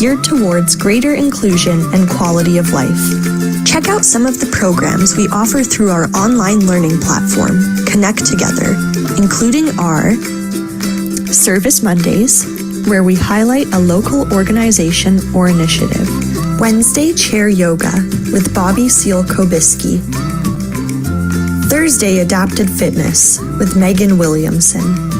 geared towards greater inclusion and quality of life. Check out some of the programs we offer through our online learning platform, Connect Together, including our Service Mondays, where we highlight a local organization or initiative. Wednesday Chair Yoga with Bobby Seal-Kobiski. Thursday Adapted Fitness with Megan Williamson.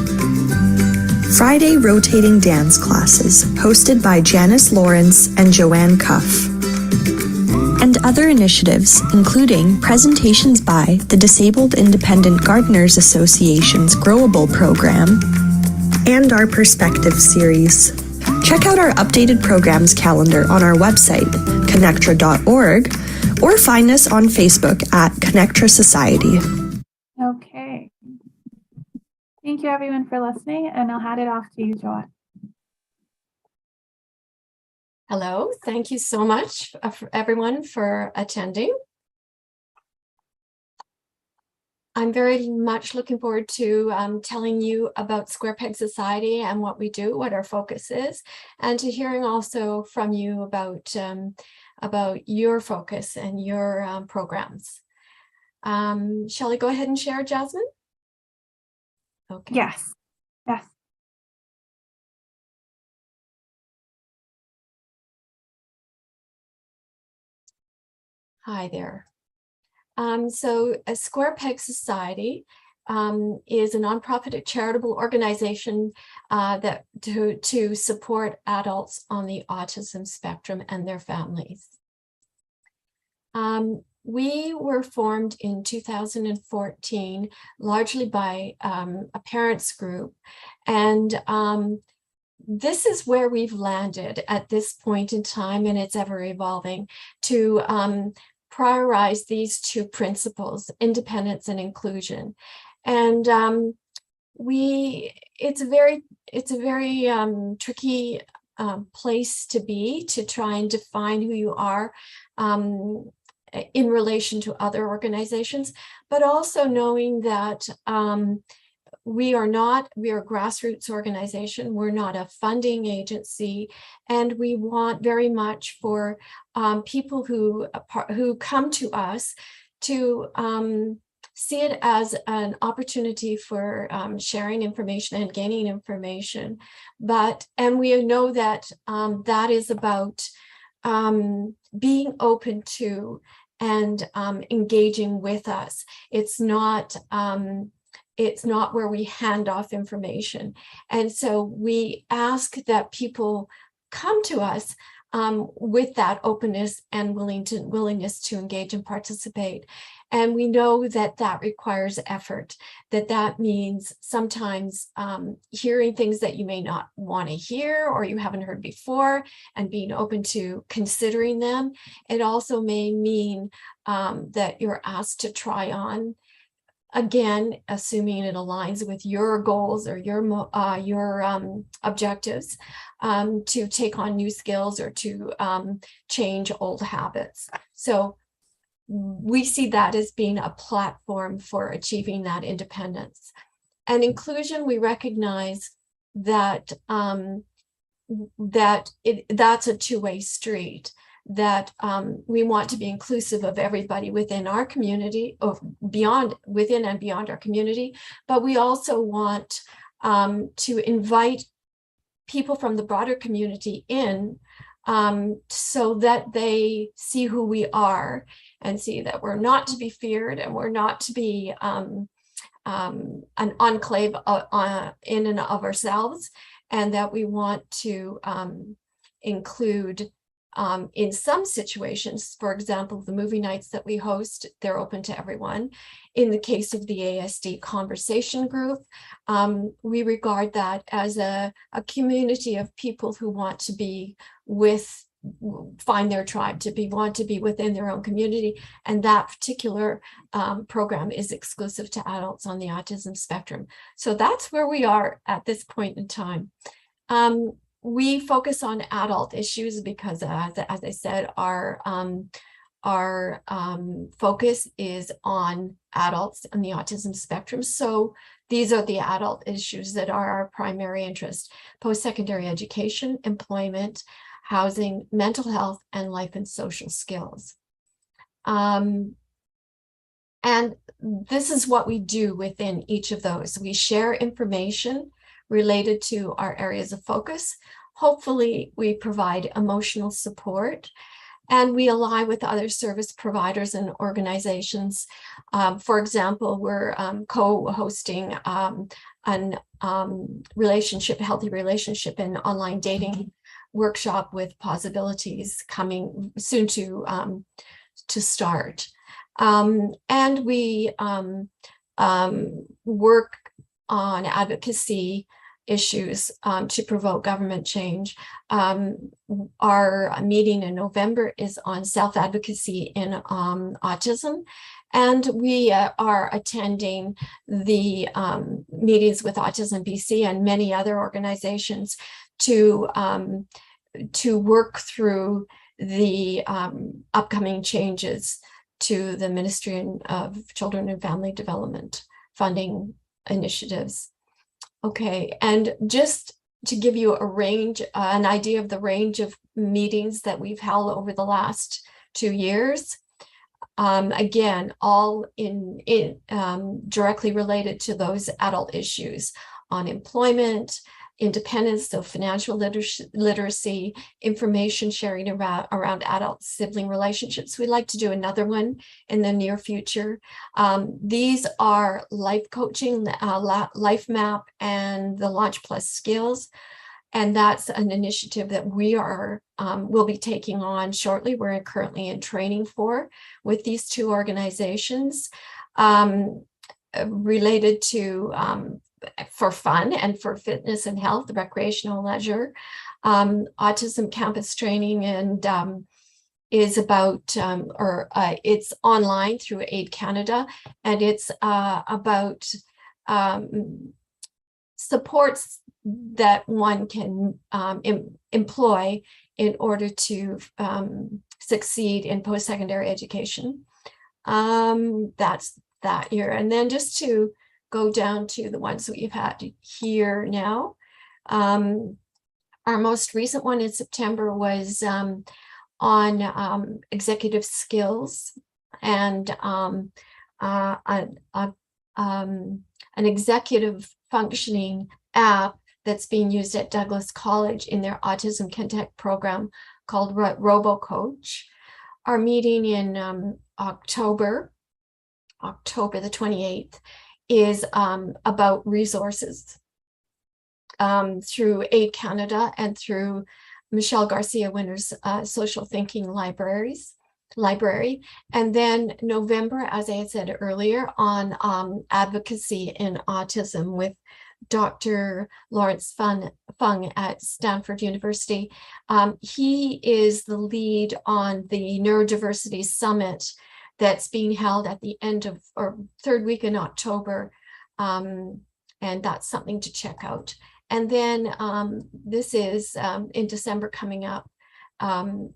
Friday Rotating Dance Classes hosted by Janice Lawrence and Joanne Heuft. And other initiatives, including presentations by the Disabled Independent Gardeners Association's Growable program and our Perspective series. Check out our updated programs calendar on our website, connectra.org, or find us on Facebook at Connectra Society. Okay. Thank you everyone for listening, and I'll hand it off to you, Joette. Hello, thank you so much everyone for attending. I'm very much looking forward to telling you about Square Peg Society and what we do, what our focus is, and to hearing also from you about your focus and your programs. Shall I go ahead and share, Jasmine? Okay. Yes. Yes. Hi there. So a Square Peg Society is a nonprofit charitable organization that to support adults on the autism spectrum and their families. We were formed in 2014, largely by a parents group, and this is where we've landed at this point in time, and it's ever evolving, to prioritize these two principles, independence and inclusion. And it's a very tricky place to be, to try and define who you are in relation to other organizations, but also knowing that we are a grassroots organization. We're not a funding agency, and we want very much for people who come to us to see it as an opportunity for sharing information and gaining information. And we know that that is about being open to and engaging with us. It's not where we hand off information. And so we ask that people come to us with that openness and willingness to engage and participate. And we know that that requires effort, that means sometimes hearing things that you may not want to hear or you haven't heard before, and being open to considering them. It also may mean that you're asked to try on, again, assuming it aligns with your goals or your objectives, to take on new skills or to change old habits. So we see that as being a platform for achieving that independence. And inclusion, we recognize that that's a two-way street, that we want to be inclusive of everybody within our community, within and beyond our community, but we also want to invite people from the broader community in, so that they see who we are and see that we're not to be feared, and we're not to be an enclave in and of ourselves, and that we want to include in some situations. For example, the movie nights that we host, they're open to everyone. In the case of the ASD conversation group, we regard that as a community of people who want to be find their tribe, want to be within their own community. And that particular program is exclusive to adults on the autism spectrum. So that's where we are at this point in time. We focus on adult issues because, as I said, our focus is on adults on the autism spectrum. So these are the adult issues that are our primary interest: post-secondary education, employment, housing, mental health, and life and social skills. And this is what we do within each of those. We share information related to our areas of focus. Hopefully, we provide emotional support, and we ally with other service providers and organizations. For example, we're co-hosting an healthy relationship and online dating workshop with possibilities coming soon to start. And we work on advocacy issues to promote government change. Our meeting in November is on self-advocacy in autism, and we are attending the meetings with Autism BC and many other organizations to work through the upcoming changes to the Ministry of Children and Family Development funding initiatives. Okay, and just to give you a range, an idea of the range of meetings that we've held over the last 2 years, again, all directly related to those adult issues on employment, independence, so financial literacy, information sharing around adult sibling relationships. We'd like to do another one in the near future. These are life coaching, life map, and the Launch Plus skills. And that's an initiative that we will be taking on shortly. We're currently in training with these two organizations related to for fun and for fitness and health, recreational leisure. Autism campus training and is about, it's online through Aid Canada, and it's about supports that one can employ in order to succeed in post-secondary education. That's that year. And then just to go down to the ones that we've had here now. Our most recent one in September was on executive skills and an executive functioning app that's being used at Douglas College in their Autism Connect program called RoboCoach. Our meeting in October the 28th, is about resources through Aid Canada and through Michelle Garcia Winter's Social Thinking Library. And then November, as I had said earlier, on advocacy in autism with Dr. Lawrence Fung at Stanford University. He is the lead on the Neurodiversity Summit that's being held at the end of, or third week in October. And that's something to check out. And then this is in December coming up,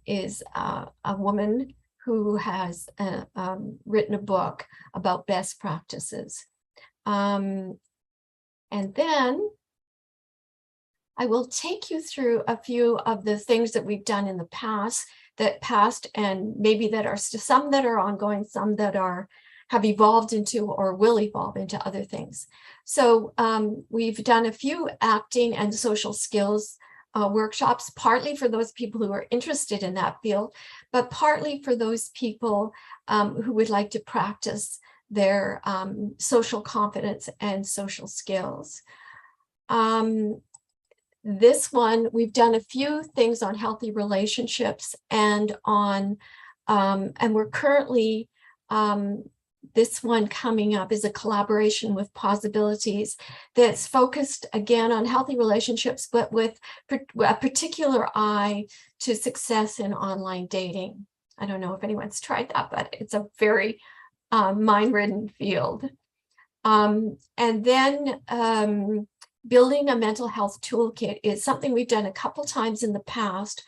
is a woman who has written a book about best practices. And then I will take you through a few of the things that we've done in the past, and maybe that are some that are ongoing, some that have evolved into or will evolve into other things. So we've done a few acting and social skills workshops, partly for those people who are interested in that field, but partly for those people who would like to practice their social confidence and social skills. This one, we've done a few things on healthy relationships and on, and we're currently, this one coming up is a collaboration with Possibilities that's focused again on healthy relationships, but with a particular eye to success in online dating. I don't know if anyone's tried that, but it's a very mind-ridden field. And then building a mental health toolkit is something we've done a couple times in the past.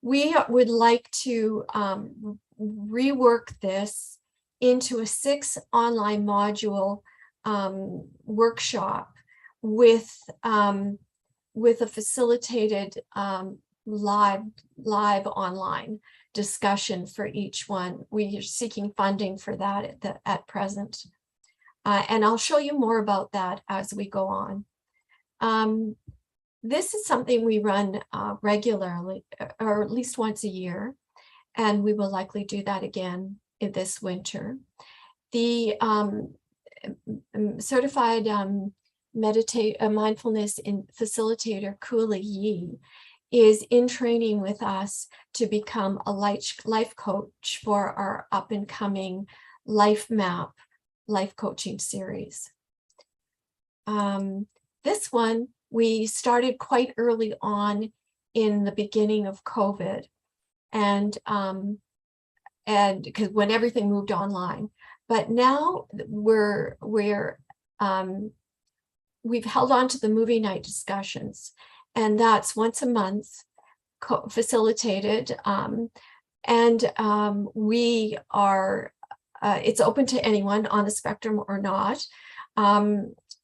We would like to rework this into a 6 online module workshop with a facilitated live online discussion for each one. We are seeking funding for that at present. And I'll show you more about that as we go on. This is something we run regularly, or at least once a year, and we will likely do that again in this winter. The certified mindfulness facilitator Kula Yi is in training with us to become a life coach for our up and coming Life Map life coaching series. This one we started quite early on in the beginning of COVID, and because when everything moved online, but now we've held on to the movie night discussions, and that's once a month facilitated, and we are it's open to anyone on the spectrum or not,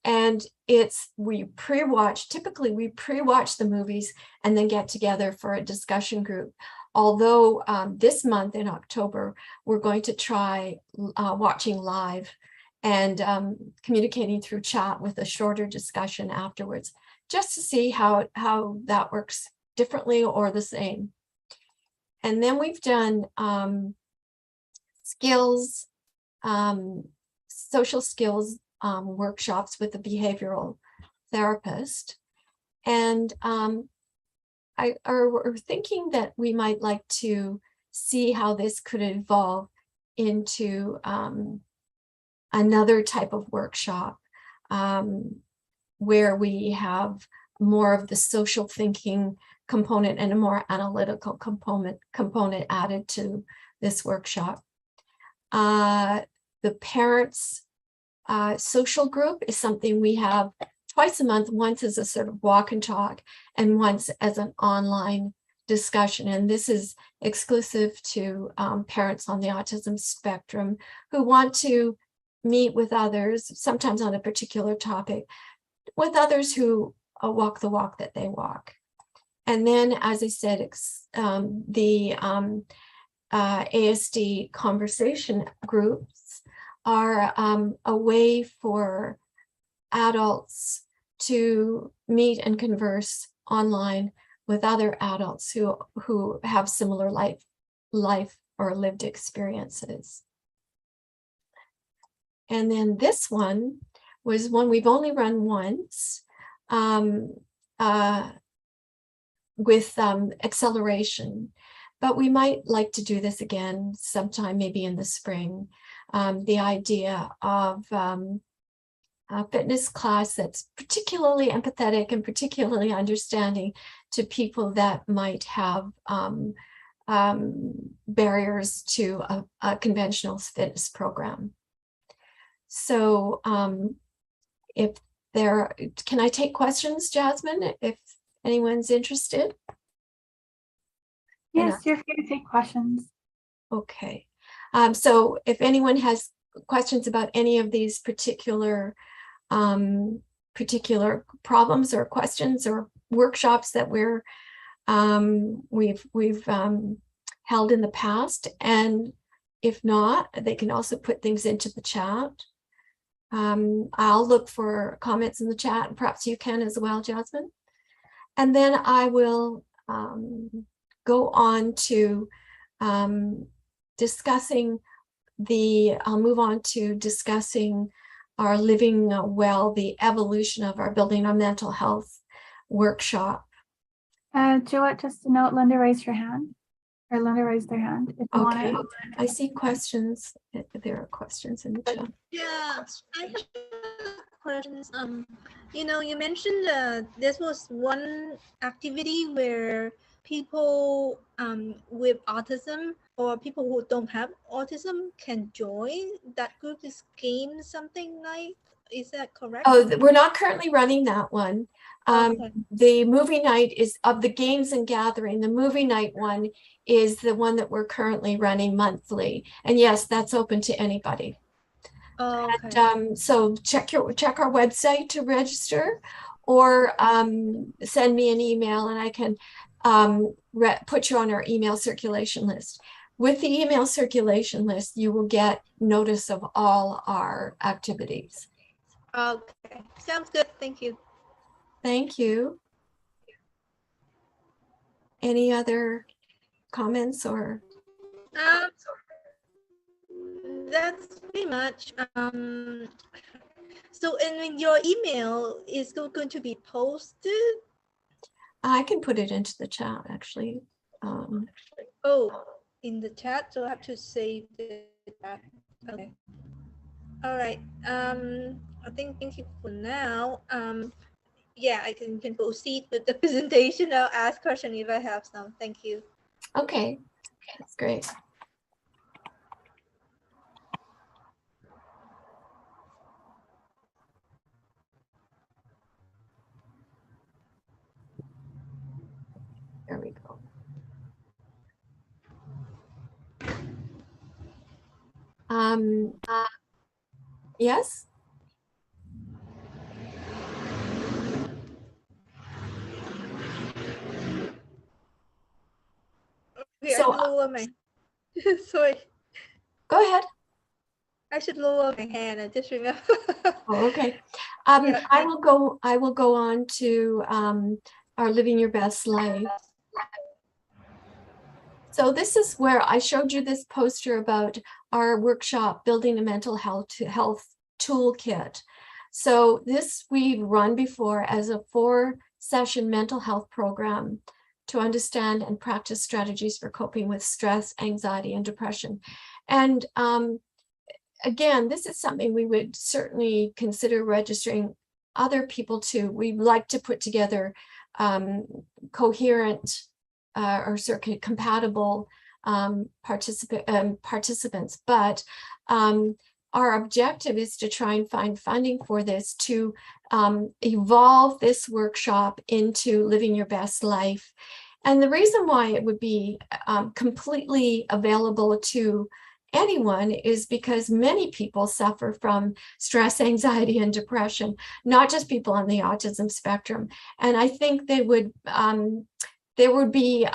and typically we pre-watch the movies and then get together for a discussion group. Although this month in October, we're going to try watching live and communicating through chat with a shorter discussion afterwards, just to see how that works differently or the same. And then we've done skills, social skills workshops with a behavioral therapist. And we're thinking that we might like to see how this could evolve into another type of workshop where we have more of the social thinking component and a more analytical component added to this workshop. The parents social group is something we have twice a month, once as a sort of walk and talk and once as an online discussion. And this is exclusive to parents on the autism spectrum who want to meet with others, sometimes on a particular topic, with others who walk the walk that they walk. And then, as I said, the ASD conversation groups are a way for adults to meet and converse online with other adults who have similar life or lived experiences. And then this one was one we've only run once with acceleration, but we might like to do this again sometime, maybe in the spring. The idea of a fitness class that's particularly empathetic and particularly understanding to people that might have barriers to a conventional fitness program. So can I take questions, Jasmine, if anyone's interested? Yes, you're free to take questions. Okay. So if anyone has questions about any of these particular problems or questions or workshops that we've held in the past, and if not, they can also put things into the chat. I'll look for comments in the chat, and perhaps you can as well, Jasmine. And then I will go on to I'll move on to discussing our Living Well, the evolution of our Building our Mental Health workshop. Joette, just a note, Linda raised her hand, or Linda raised their hand. If you Okay, want I see questions. There are questions in the chat. Yeah, I have questions. You mentioned this was one activity where people with autism or people who don't have autism can join. That group is game something like, is that correct? Oh, we're not currently running that one. Okay. The movie night is of the games and gathering. The movie night one is the one that we're currently running monthly. And yes, that's open to anybody. Oh, okay. And, so check our website to register, or send me an email and I can put you on our email circulation list. With the email circulation list, you will get notice of all our activities. Okay, sounds good. Thank you. Thank you. Any other comments or? That's pretty much. So, and your email is going to be posted? I can put it into the chat, actually. Oh, in the chat, so I have to save the chat. Okay. All right. I think thank you for now. Yeah, I can proceed with the presentation. I'll ask question if I have some. Thank you. Okay, that's great. There we go. Yes? Okay, So, I lower my sorry. Go ahead. I should lower my hand. I just remember. Oh, okay. Yeah. I will go on to our Living Your Best Life. So this is where I showed you this poster about our workshop, Building a Mental Health Toolkit. So this we've run before as a 4-session mental health program to understand and practice strategies for coping with stress, anxiety, and depression. And again, this is something we would certainly consider registering other people to. We'd like to put together coherent or circuit compatible participants, but our objective is to try and find funding for this to evolve this workshop into Living Your Best Life. And the reason why it would be completely available to anyone is because many people suffer from stress, anxiety, and depression, not just people on the autism spectrum. And I think they would there would be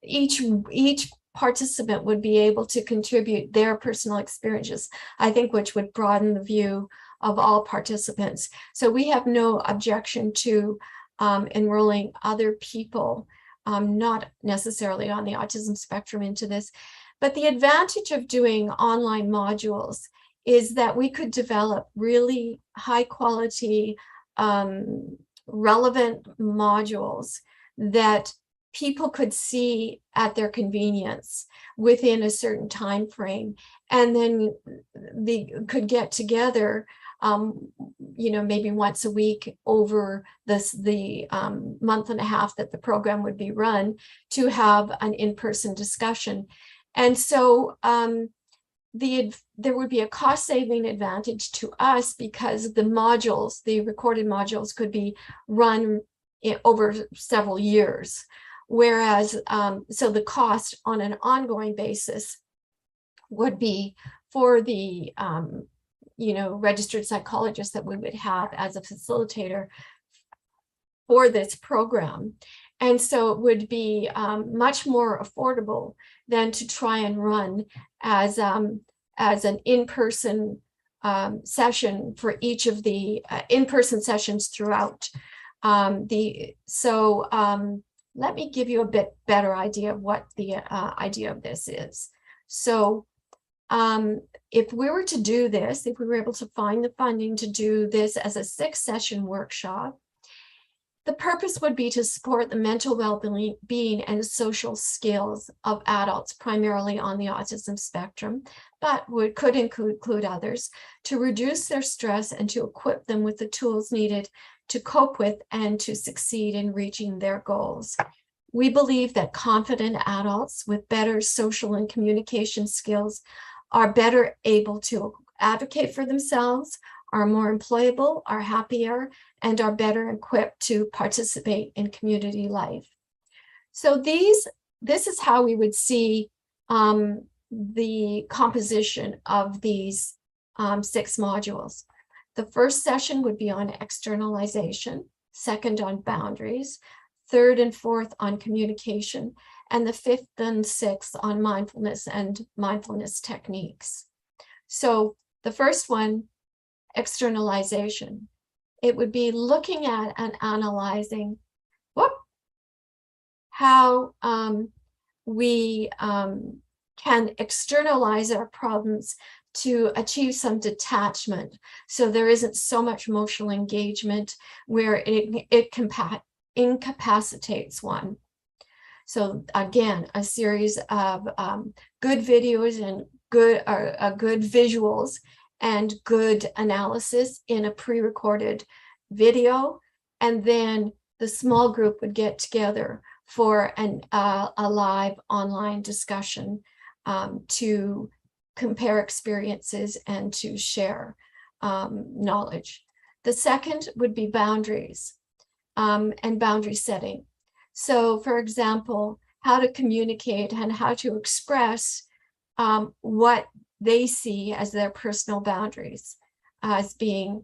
each participant would be able to contribute their personal experiences, I think, which would broaden the view of all participants. So we have no objection to enrolling other people, not necessarily on the autism spectrum, into this. But the advantage of doing online modules is that we could develop really high quality, relevant modules that people could see at their convenience within a certain time frame, and then they could get together maybe once a week over the month and a half that the program would be run, to have an in-person discussion. And so there would be a cost-saving advantage to us because the recorded modules could be run over several years. Whereas, so the cost on an ongoing basis would be for the, registered psychologist that we would have as a facilitator for this program. And so it would be much more affordable than to try and run as an in-person session for each of the in-person sessions throughout. Let me give you a bit better idea of what the idea of this is. So if we were to do this, if we were able to find the funding to do this as a 6-session workshop, the purpose would be to support the mental well-being and social skills of adults, primarily on the autism spectrum, but could include others, to reduce their stress and to equip them with the tools needed to cope with and to succeed in reaching their goals. We believe that confident adults with better social and communication skills are better able to advocate for themselves, are more employable, are happier, and are better equipped to participate in community life. So this is how we would see the composition of these 6 modules. The first session would be on externalization, second on boundaries, third and fourth on communication, and the fifth and sixth on mindfulness and mindfulness techniques. So the first one, externalization. It would be looking at and analyzing how we can externalize our problems to achieve some detachment, so there isn't so much emotional engagement where it incapacitates one. So again, a series of good videos and good visuals and good analysis in a pre-recorded video, and then the small group would get together for a live online discussion to compare experiences and to share knowledge. The second would be boundaries and boundary setting. So, for example, how to communicate and how to express what they see as their personal boundaries as being,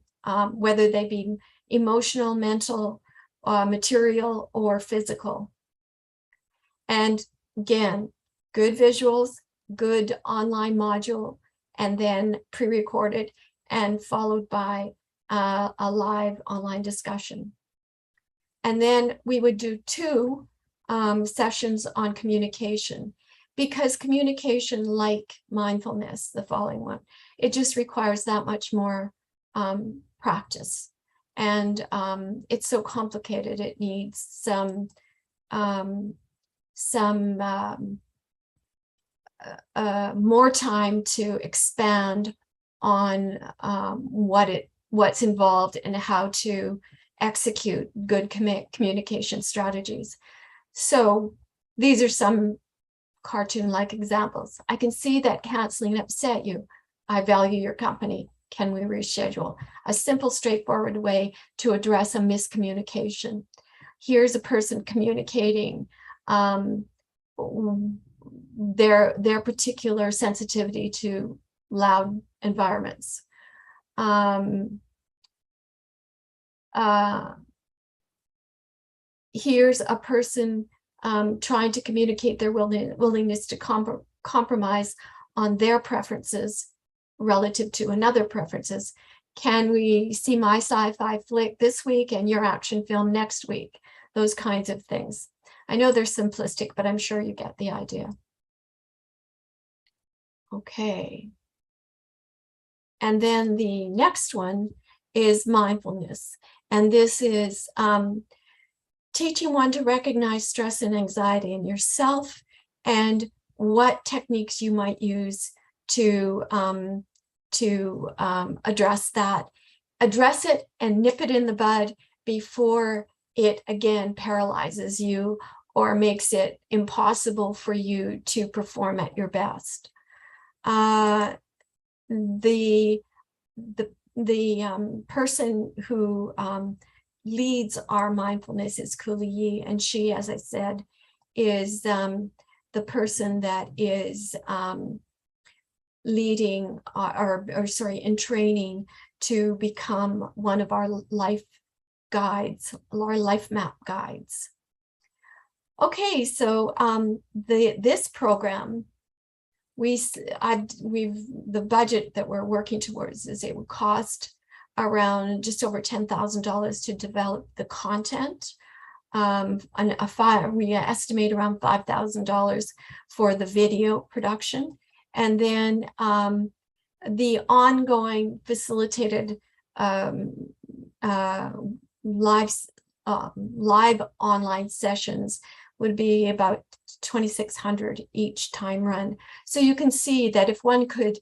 whether they be emotional, mental, material, or physical. And again, good visuals, good online module, and then pre-recorded and followed by a live online discussion. And then we would do 2 sessions on communication, because communication, like mindfulness, the following one, it just requires that much more practice. And it's so complicated, it needs some more time to expand on what's involved and how to execute good communication strategies. So these are some cartoon-like examples. I can see that canceling upset you. I value your company. Can we reschedule? A simple, straightforward way to address a miscommunication. Here's a person communicating their particular sensitivity to loud environments. Here's a person trying to communicate their willingness to compromise on their preferences relative to another preferences. Can we see my sci-fi flick this week and your action film next week? Those kinds of things. I know they're simplistic, but I'm sure you get the idea. Okay. And then the next one is mindfulness. And this is teaching one to recognize stress and anxiety in yourself and what techniques you might use to address that. Address it and nip it in the bud before it again paralyzes you or makes it impossible for you to perform at your best. The person who leads our mindfulness is Kuli Yi, and she, as I said, is the person that is leading in training to become one of our life guides, our life map guides. Okay, so this program, the budget that we're working towards is it would cost around just over $10,000 to develop the content. We estimate around $5,000 for the video production, and then the ongoing facilitated live online sessions would be about $2,600 each time run. So you can see that if one could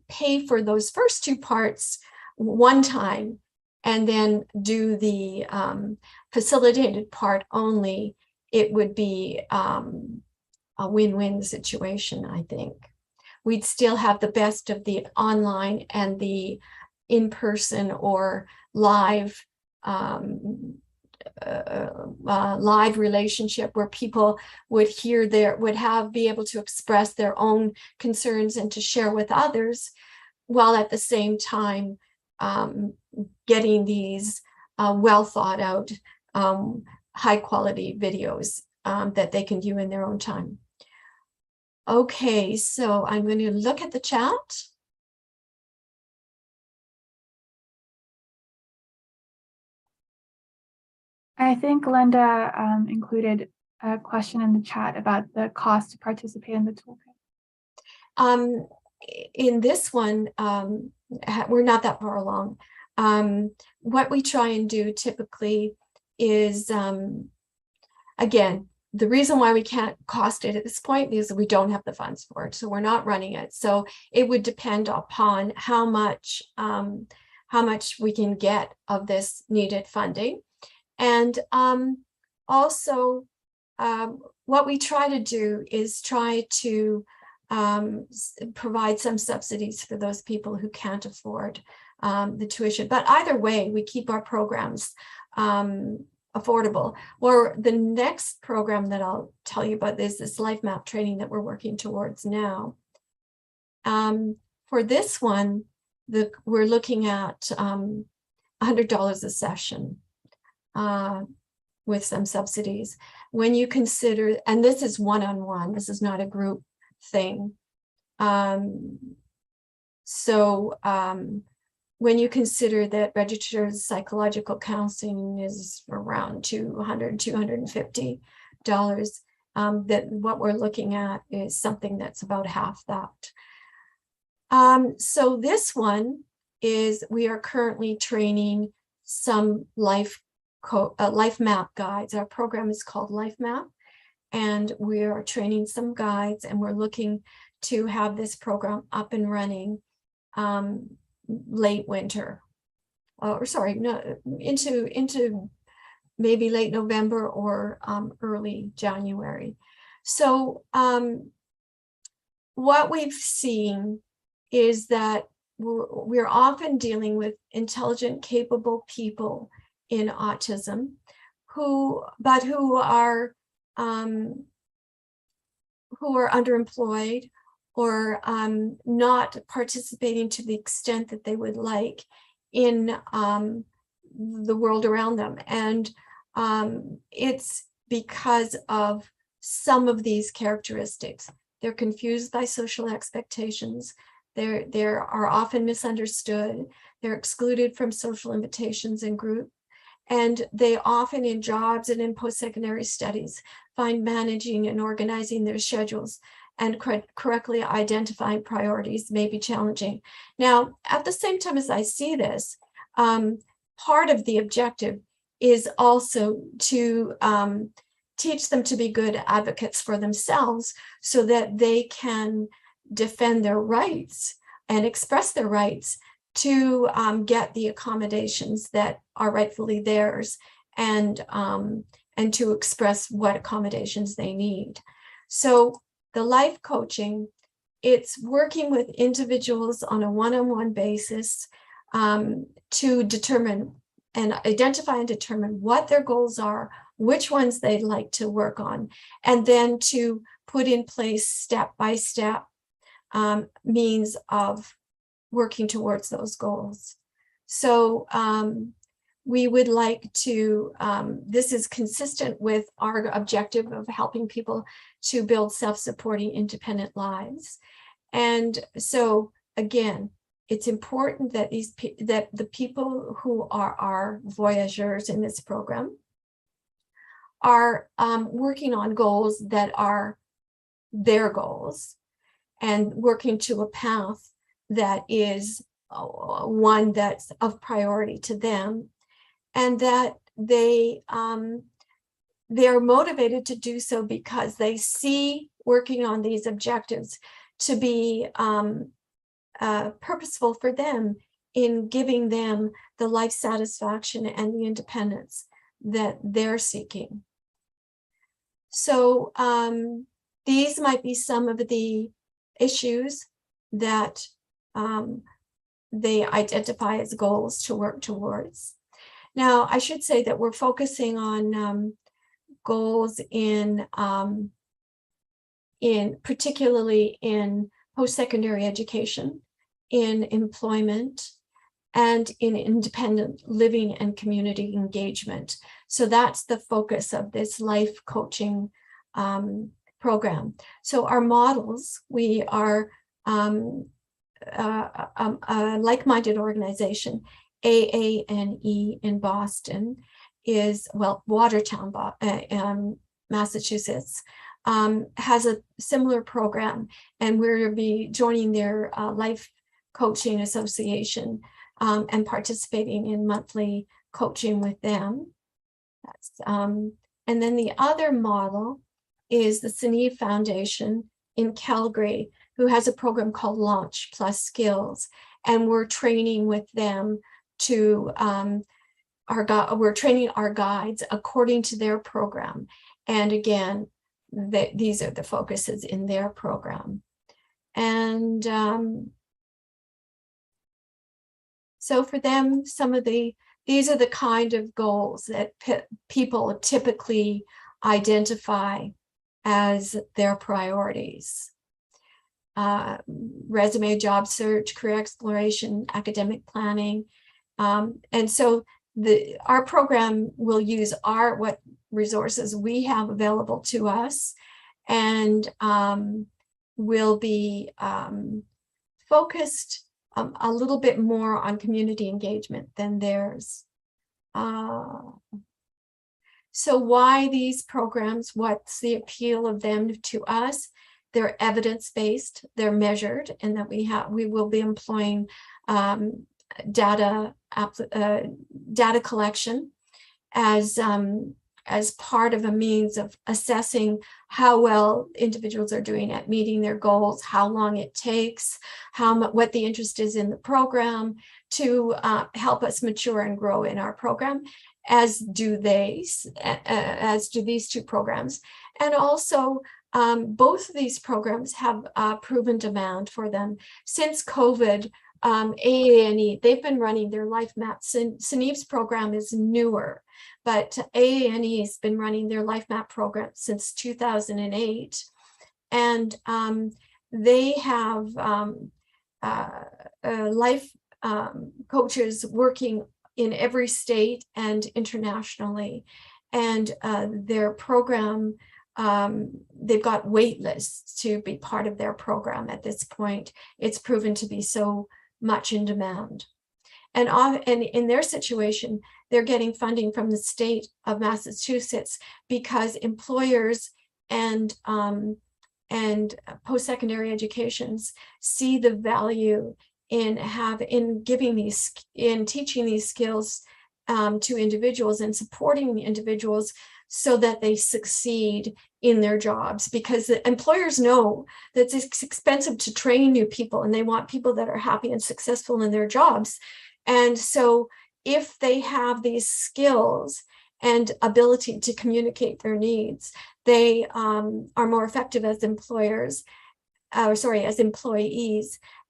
pay for those first 2 parts one time and then do the facilitated part only, it would be a win-win situation, I think. We'd still have the best of the online and the in-person or live live relationship where people would be able to express their own concerns and to share with others, while at the same time getting these well thought out high quality videos that they can view in their own time. Okay, so I'm going to look at the chat. I think Linda included a question in the chat about the cost to participate in the toolkit. In this one, we're not that far along. What we try and do typically is, again, the reason why we can't cost it at this point is we don't have the funds for it, so we're not running it. So it would depend upon how much we can get of this needed funding. And also, what we try to do is try to provide some subsidies for those people who can't afford the tuition. But either way, we keep our programs affordable. Or the next program that I'll tell you about is this life map training that we're working towards now. For this one, we're looking at $100 a session with some subsidies. When you consider, and this is one-on-one, this is not a group thing. When you consider that registered psychological counseling is around $200, $250, that what we're looking at is something that's about half that. So this one is, we are currently training some life map guides. Our program is called Life Map, and we are training some guides, and we're looking to have this program up and running late winter, or sorry, no, into maybe late November or early January. So what we've seen is that we're often dealing with intelligent, capable people in autism who are underemployed or not participating to the extent that they would like in the world around them. And it's because of some of these characteristics. They're confused by social expectations. They are often misunderstood. They're excluded from social invitations and group. And they often, in jobs and in post-secondary studies, find managing and organizing their schedules and correctly identifying priorities may be challenging. Now, at the same time as I see this, part of the objective is also to teach them to be good advocates for themselves so that they can defend their rights and express their rights to get the accommodations that are rightfully theirs, and to express what accommodations they need. So the life coaching, it's working with individuals on a one-on-one basis to determine and identify and determine what their goals are, which ones they'd like to work on, and then to put in place step-by-step means of working towards those goals. So we would like to, this is consistent with our objective of helping people to build self-supporting independent lives. And so again, it's important that the people who are our voyageurs in this program are working on goals that are their goals and working to a path that is one that's of priority to them, and that they're motivated to do so because they see working on these objectives to be purposeful for them in giving them the life satisfaction and the independence that they're seeking. So these might be some of the issues that they identify as goals to work towards. Now, I should say that we're focusing on goals in particularly in post-secondary education, in employment, and in independent living and community engagement. So that's the focus of this life coaching program. So our models, we are a like-minded organization. AANE in Boston is, well, Watertown, Massachusetts, has a similar program, and we'll be joining their life coaching association and participating in monthly coaching with them. That's, and then the other model is the Seneve Foundation in Calgary, who has a program called Launch Plus Skills, and we're training with them to we're training our guides according to their program. And again, these are the focuses in their program. And so for them, these are the kind of goals that people typically identify as their priorities. Resume, job search, career exploration, academic planning. And so our program will use what resources we have available to us, and will be focused a little bit more on community engagement than theirs. So why these programs? What's the appeal of them to us? They're evidence-based, they're measured, and that we will be employing data collection as part of a means of assessing how well individuals are doing at meeting their goals, how long it takes, what the interest is in the program, to help us mature and grow in our program, as do these two programs. And also, both of these programs have proven demand for them. Since COVID, AANE, they've been running their life map. Seneve's program is newer, but AANE has been running their life map program since 2008. And they have life coaches working in every state and internationally. And their program, they've got wait lists to be part of their program at this point. It's proven to be so much in demand. And in their situation, they're getting funding from the state of Massachusetts because employers and post-secondary educations see the value in teaching these skills to individuals and supporting the individuals so that they succeed in their jobs, because the employers know that it's expensive to train new people, and they want people that are happy and successful in their jobs. And so if they have these skills and ability to communicate their needs, they are more effective as employees,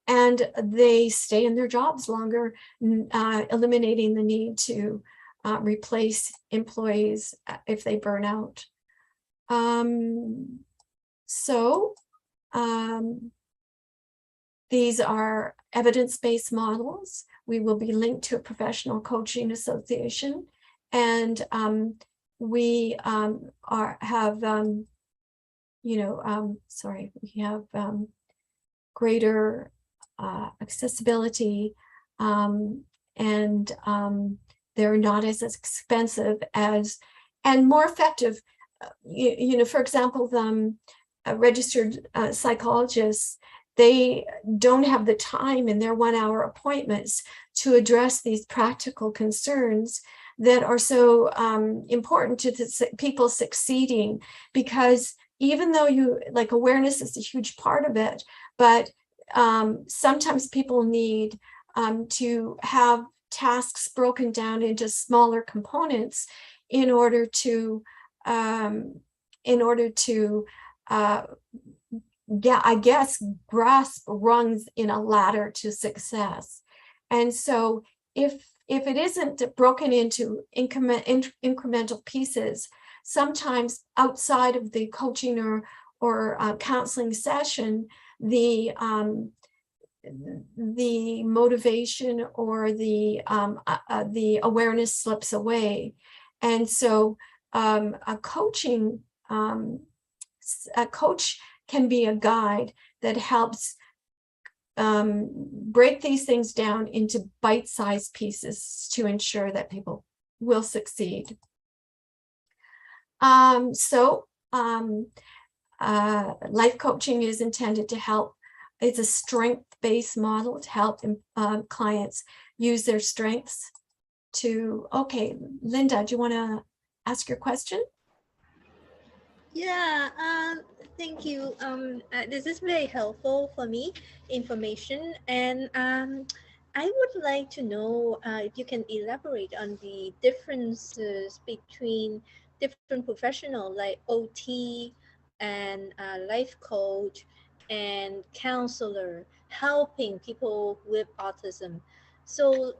and they stay in their jobs longer, eliminating the need to replace employees if they burn out. These are evidence-based models. We will be linked to a professional coaching association, and we have greater accessibility, and they're not as expensive and more effective. For example, registered psychologists, they don't have the time in their 1-hour appointments to address these practical concerns that are so important to people succeeding, because even though awareness is a huge part of it, but sometimes people need to have tasks broken down into smaller components in order to grasp rungs in a ladder to success. And so if it isn't broken into incremental pieces, sometimes outside of the coaching or counseling session, the motivation or the awareness slips away. And so a coach can be a guide that helps break these things down into bite-sized pieces to ensure that people will succeed. Life coaching is intended to help. It's a strength-based model to help clients use their strengths to, okay, Linda, do you want to ask your question? Yeah, thank you. This is very helpful for me, information. And I would like to know if you can elaborate on the differences between different professionals like OT and life coach and counselor helping people with autism. So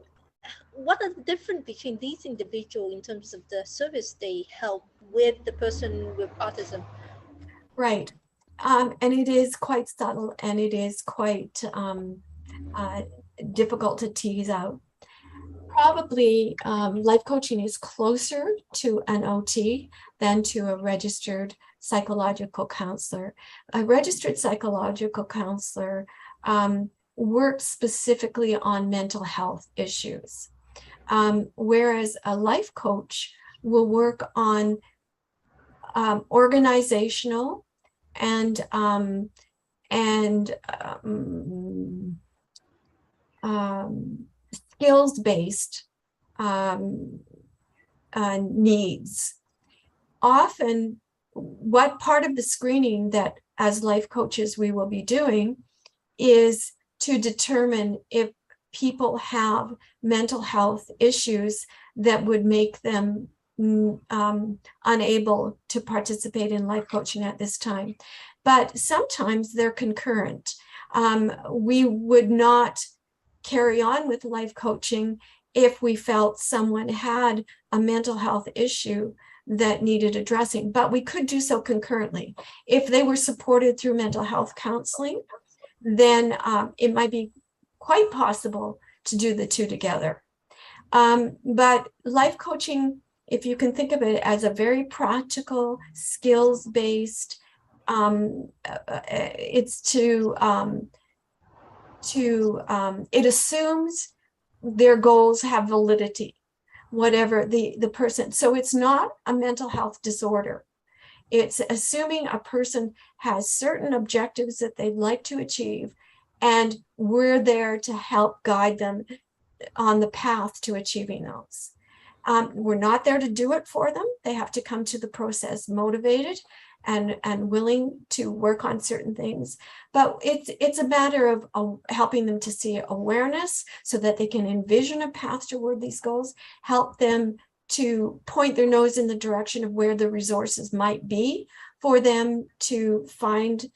what are the difference between these individuals in terms of the service they help with the person with autism? Right. And it is quite subtle, and it is quite difficult to tease out. Probably life coaching is closer to an OT than to a registered psychological counselor. A registered psychological counselor works specifically on mental health issues, whereas a life coach will work on organizational and skills-based needs. Often, what part of the screening that as life coaches we will be doing is to determine if people have mental health issues that would make them unable to participate in life coaching at this time. But sometimes they're concurrent. We would not carry on with life coaching if we felt someone had a mental health issue that needed addressing, but we could do so concurrently. If they were supported through mental health counseling, then it might be quite possible to do the two together. But life coaching, if you can think of it as a very practical, skills-based, it's it assumes their goals have validity, whatever the person. So it's not a mental health disorder. It's assuming a person has certain objectives that they'd like to achieve, and we're there to help guide them on the path to achieving those. We're not there to do it for them. They have to come to the process motivated and willing to work on certain things. But it's a matter of helping them to see awareness so that they can envision a path toward these goals, help them to point their nose in the direction of where the resources might be for them to find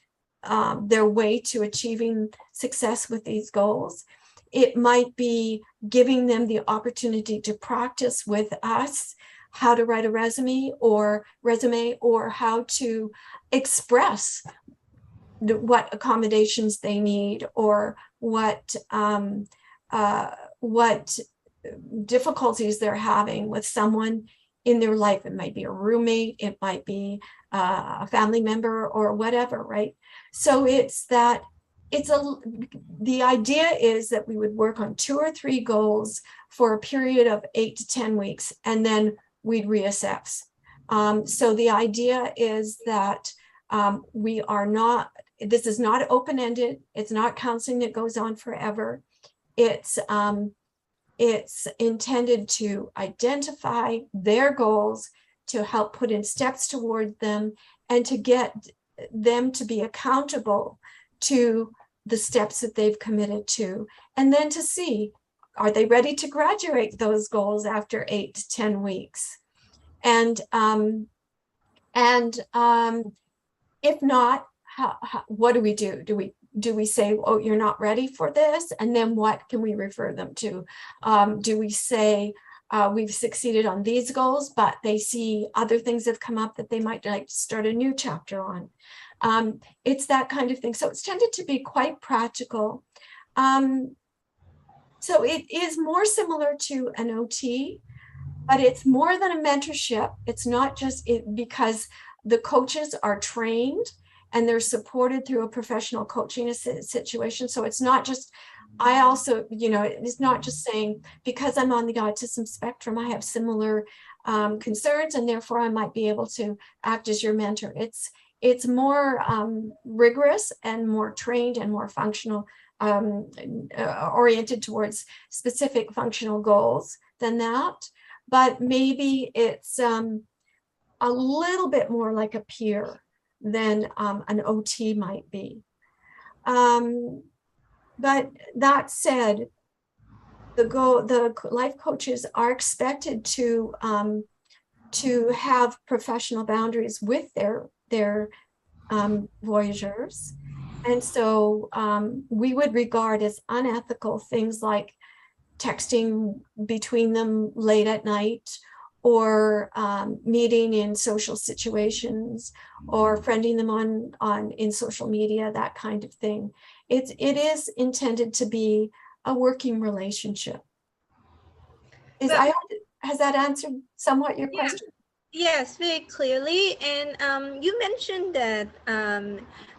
their way to achieving success with these goals. It might be giving them the opportunity to practice with us how to write a resume or how to express what accommodations they need, or what difficulties they're having with someone in their life. It might be a roommate, it might be a family member, or whatever, right? So the idea is that we would work on 2 or 3 goals for a period of 8 to 10 weeks, and then we'd reassess. So the idea is that this is not open-ended. It's not counseling that goes on forever. It's intended to identify their goals, to help put in steps toward them, and to get them to be accountable to the steps that they've committed to, and then to see, are they ready to graduate those goals after 8 to 10 weeks? And if not, what do we do? Do we say, oh, you're not ready for this? And then what can we refer them to? Do we say, we've succeeded on these goals, but they see other things have come up that they might like to start a new chapter on? It's that kind of thing. So it's tended to be quite practical. So it is more similar to an OT, but it's more than a mentorship. It's not just it, because the coaches are trained and they're supported through a professional coaching situation. So it's not just, I also, it's not just saying because I'm on the autism spectrum, I have similar concerns and therefore I might be able to act as your mentor. It's more rigorous and more trained and more functional, oriented towards specific functional goals than that. But maybe it's a little bit more like a peer than an OT might be. But that said, the life coaches are expected to have professional boundaries with their voyageurs. And so we would regard as unethical things like texting between them late at night, or meeting in social situations, or friending them in social media, that kind of thing. It is intended to be a working relationship. Has that answered somewhat your question? Yes, very clearly. And you mentioned that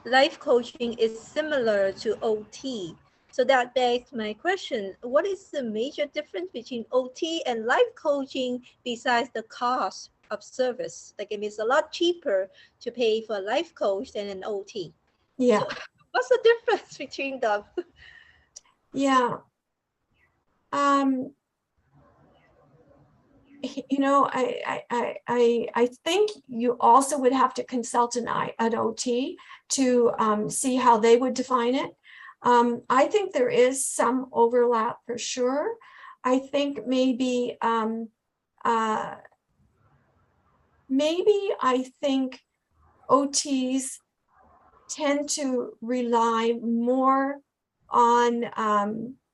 life coaching is similar to OT. So that begs my question, what is the major difference between OT and life coaching besides the cost of service? Like, it is a lot cheaper to pay for a life coach than an OT. Yeah. So what's the difference between them? Yeah. I think you also would have to consult an OT to see how they would define it. I think there is some overlap for sure. I think maybe I think OTs tend to rely more on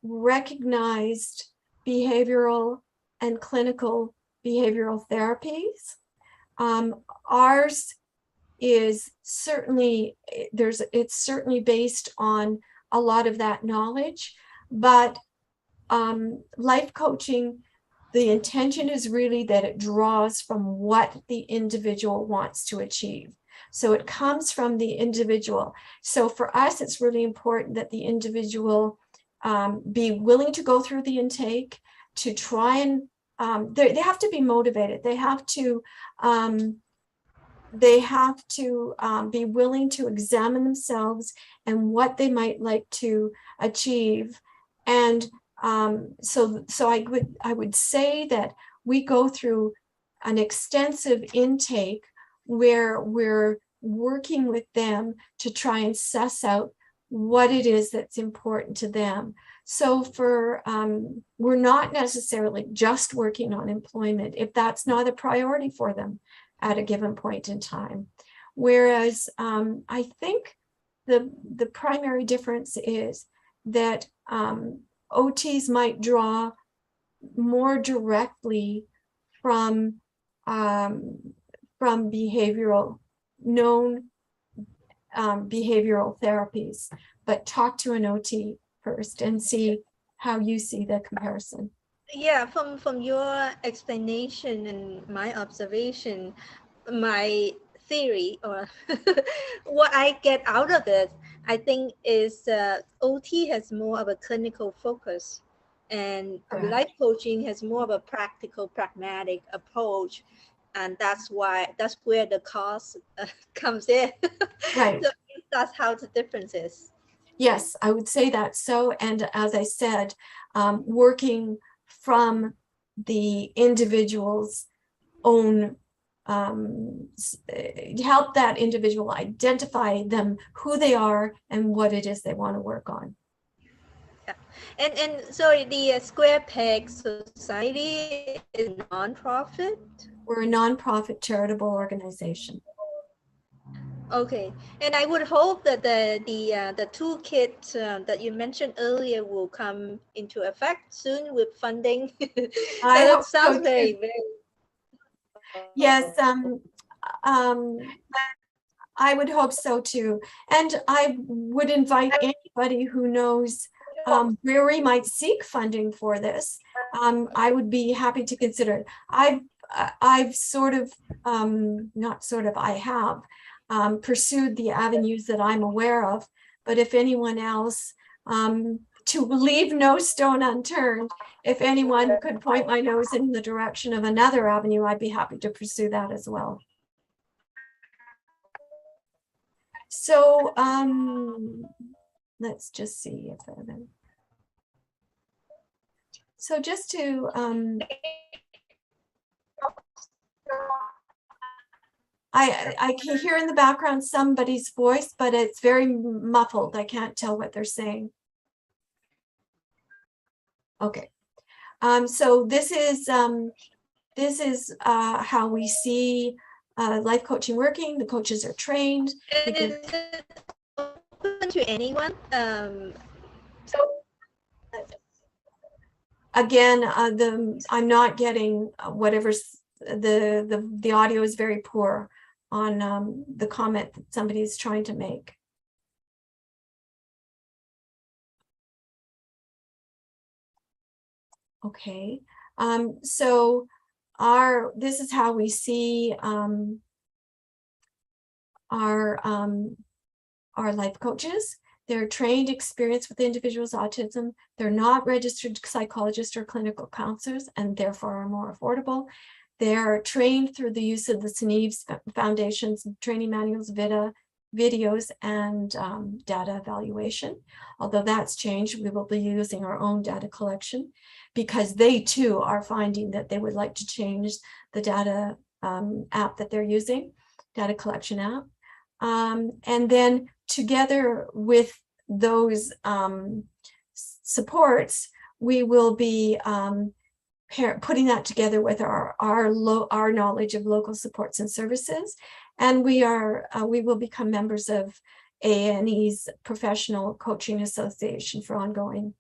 recognized behavioral and clinical behavioral therapies. Ours is certainly, it's certainly based on a lot of that knowledge, but life coaching, the intention is really that it draws from what the individual wants to achieve. So it comes from the individual. So for us, it's really important that the individual be willing to go through the intake, to try and they have to be motivated. They have to be willing to examine themselves and what they might like to achieve. And so I would say that we go through an extensive intake where we're working with them to try and suss out what it is that's important to them. So we're not necessarily just working on employment if that's not a priority for them at a given point in time. Whereas I think the primary difference is that OTs might draw more directly from known behavioral therapies, but talk to an OT first and see how you see the comparison. Yeah, from your explanation and my observation, my theory, or what I get out of it, I think is OT has more of a clinical focus, and life coaching has more of a practical, pragmatic approach, and that's where the cost comes in. Right. So that's how the difference is. Yes, I would say that. So, and as I said, working from the individual's own, help that individual identify who they are and what it is they want to work on. Yeah. And sorry, the Square Peg Society is a nonprofit? We're a nonprofit charitable organization. Okay, and I would hope that the toolkit that you mentioned earlier will come into effect soon with funding. That sounds so very. Yes, I would hope so too. And I would invite anybody who knows where we might seek funding for this, I would be happy to consider it. I've sort of, not sort of, I have pursued the avenues that I'm aware of, but if anyone else, to leave no stone unturned, if anyone could point my nose in the direction of another avenue, I'd be happy to pursue that as well. So let's just see if so just to I can hear in the background somebody's voice, but it's very muffled. I can't tell what they're saying. Okay. So this is how we see life coaching working. The coaches are trained. And is it open to anyone? Again, I'm not getting whatever's the audio is very poor on the comment that somebody is trying to make. Okay, so this is how we see our life coaches. They're trained, experienced with individuals' autism. They're not registered psychologists or clinical counselors, and therefore are more affordable. They're trained through the use of the SNEVE's Foundation's training manuals, videos, and data evaluation. Although that's changed, we will be using our own data collection because they too are finding that they would like to change the data app that they're using, data collection app. And then together with those supports, we will be putting that together with our knowledge of local supports and services, and we will become members of ANE's Professional Coaching Association for ongoing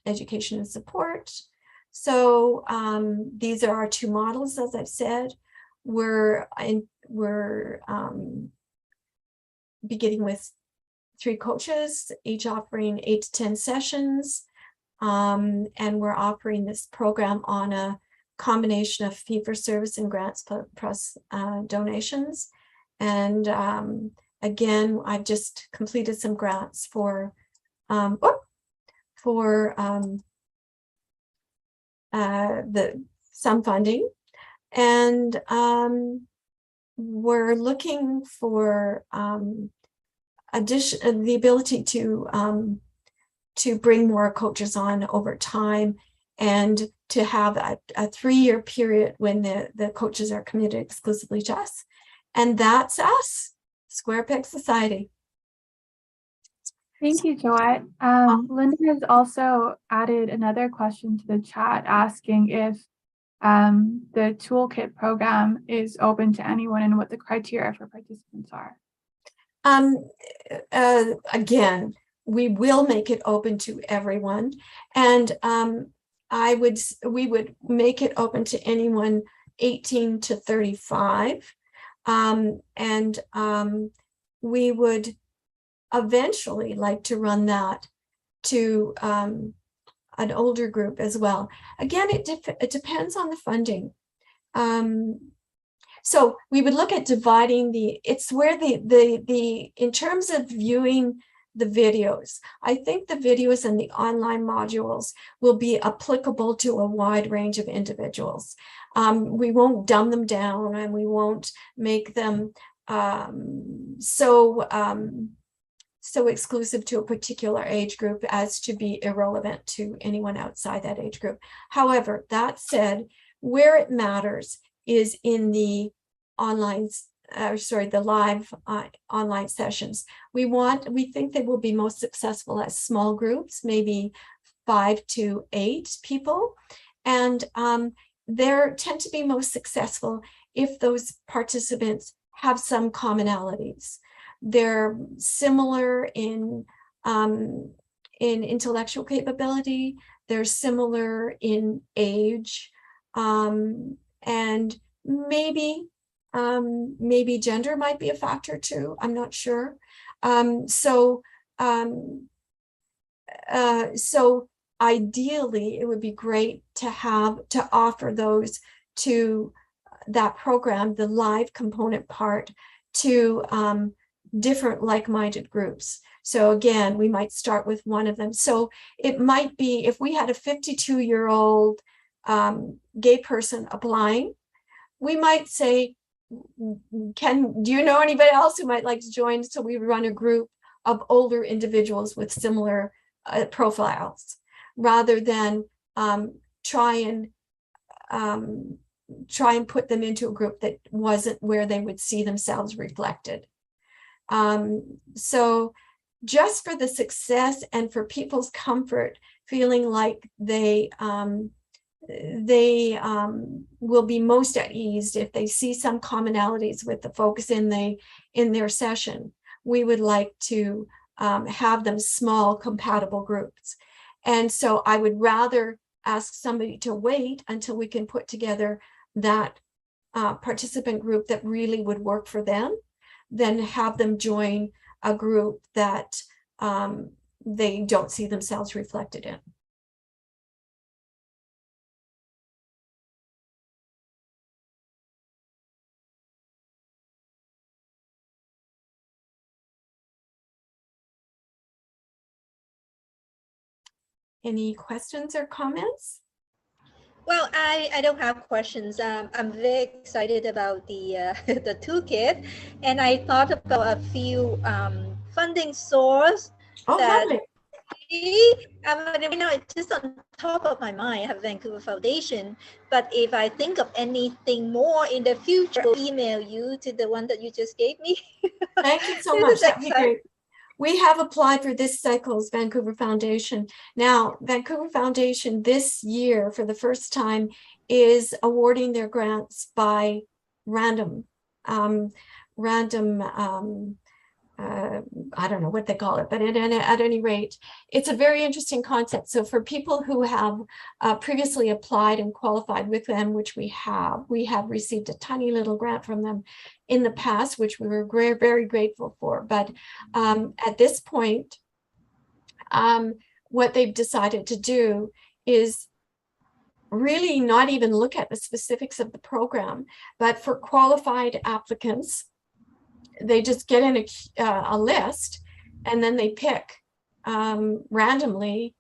education and support. So these are our two models, as I've said. We're beginning with 3 coaches, each offering 8 to 10 sessions. And we're offering this program on a combination of fee-for-service and grants plus donations. And again, I've just completed some grants for some funding, and we're looking for the ability to bring more coaches on over time, and to have a 3-year period when the coaches are committed exclusively to us. And that's us, Square Peg Society. Thank you, Joette. Linda has also added another question to the chat asking if the toolkit program is open to anyone and what the criteria for participants are. Again, we will make it open to everyone, and we would make it open to anyone 18 to 35, and we would eventually like to run that to an older group as well. Again, it depends on the funding. So we would look at dividing it's where in terms of viewing the videos, I think the videos and the online modules will be applicable to a wide range of individuals. We won't dumb them down, and we won't make them so exclusive to a particular age group as to be irrelevant to anyone outside that age group. However, that said, where it matters is in the the live online sessions. We think they will be most successful as small groups, maybe 5 to 8 people, and they tend to be most successful if those participants have some commonalities. They're similar in intellectual capability. They're similar in age, and maybe gender might be a factor too. I'm not sure. so ideally, it would be great to offer those to that program, the live component part, to different like-minded groups. So again, we might start with one of them. So it might be, if we had a 52-year-old gay person applying, we might say, do you know anybody else who might like to join? So we run a group of older individuals with similar profiles, rather than try and put them into a group that wasn't where they would see themselves reflected. So just for the success and for people's comfort, feeling like they will be most at ease if they see some commonalities with the folks in their session, we would like to have them small compatible groups. And so I would rather ask somebody to wait until we can put together that participant group that really would work for them, than have them join a group that they don't see themselves reflected in. Any questions or comments? Well, I don't have questions. I'm very excited about the the toolkit, and I thought about a few funding source Oh, that. lovely. I mean, you know, it's just on top of my mind. I have Vancouver Foundation, but if I think of anything more in the future, I'll email you to the one that you just gave me. Thank you so much. That'd be great. We have applied for this cycle's Vancouver Foundation. Now, Vancouver Foundation this year, for the first time, is awarding their grants by random. I don't know what they call it, but at any rate, it's a very interesting concept. So for people who have previously applied and qualified with them, which we have received a tiny little grant from them in the past, which we were very grateful for. But at this point, what they've decided to do is really not even look at the specifics of the program, but for qualified applicants, they just get in a list, and then they pick randomly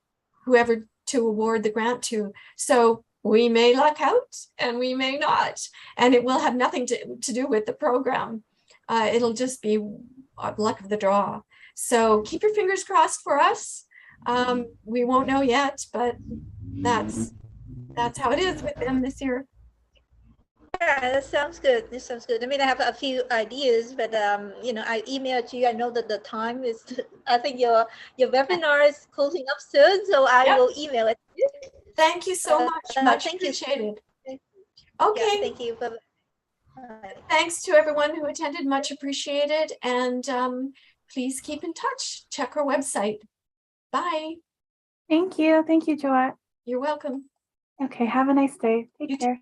whoever to award the grant to. So we may luck out and we may not, and it will have nothing to do with the program. It'll just be luck of the draw. So keep your fingers crossed for us. We won't know yet, but that's how it is with them this year. Yeah, that sounds good. This sounds good. I mean, I have a few ideas, but you know, I emailed you. I know that the time is. I think your webinar is closing up soon, so I will email it. Thank you so much. Much appreciated. Okay. Yeah, thank you. Bye-bye. Thanks to everyone who attended. Much appreciated. And please keep in touch. Check our website. Bye. Thank you. Thank you, Joette. You're welcome. Okay, have a nice day. Take care.